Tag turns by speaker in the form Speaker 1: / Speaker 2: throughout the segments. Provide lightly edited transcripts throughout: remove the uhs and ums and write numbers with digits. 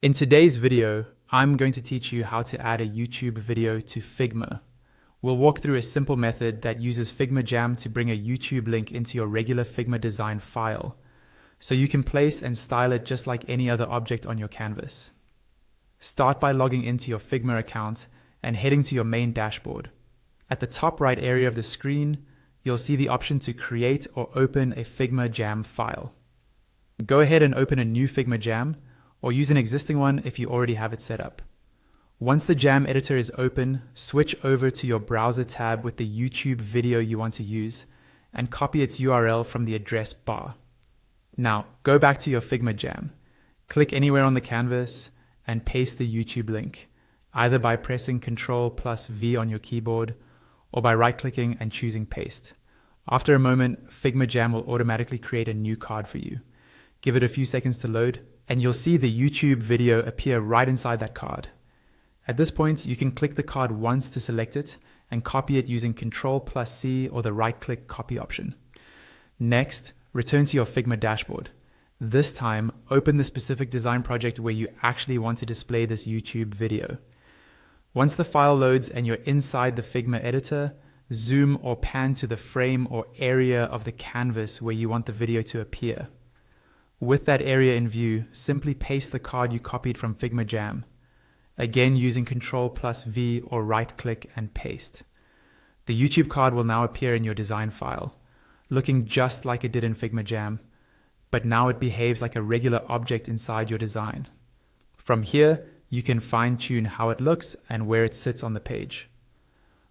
Speaker 1: In today's video, I'm going to teach you how to add a YouTube video to Figma. We'll walk through a simple method that uses Figma Jam to bring a YouTube link into your regular Figma design file, so you can place and style it just like any other object on your canvas. Start by logging into your Figma account and heading to your main dashboard. At the top right area of the screen, you'll see the option to create or open a Figma Jam file. Go ahead and open a new Figma Jam, or use an existing one if you already have it set up. Once the Jam editor is open, switch over to your browser tab with the YouTube video you want to use and copy its URL from the address bar. Now, go back to your Figma Jam, click anywhere on the canvas and paste the YouTube link, either by pressing Ctrl+V on your keyboard or by right-clicking and choosing Paste. After a moment, Figma Jam will automatically create a new card for you. Give it a few seconds to load, and you'll see the YouTube video appear right inside that card. At this point, you can click the card once to select it and copy it using Ctrl+C or the right-click copy option. Next, return to your Figma dashboard. This time, open the specific design project where you actually want to display this YouTube video. Once the file loads and you're inside the Figma editor, zoom or pan to the frame or area of the canvas where you want the video to appear. With that area in view, simply paste the card you copied from Figma Jam, again using Ctrl+V or right-click and paste. The YouTube card will now appear in your design file, looking just like it did in Figma Jam, but now it behaves like a regular object inside your design. From here, you can fine-tune how it looks and where it sits on the page.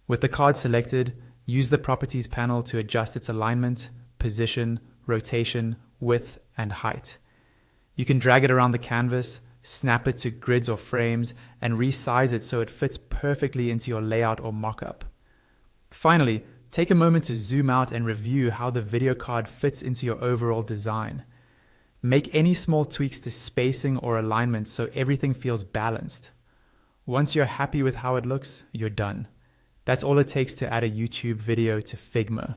Speaker 1: With the card selected, use the Properties panel to adjust its alignment, position, rotation, width, and height. You can drag it around the canvas, snap it to grids or frames, and resize it so it fits perfectly into your layout or mockup. Finally, take a moment to zoom out and review how the video card fits into your overall design. Make any small tweaks to spacing or alignment so everything feels balanced. Once you're happy with how it looks, you're done. That's all it takes to add a YouTube video to Figma.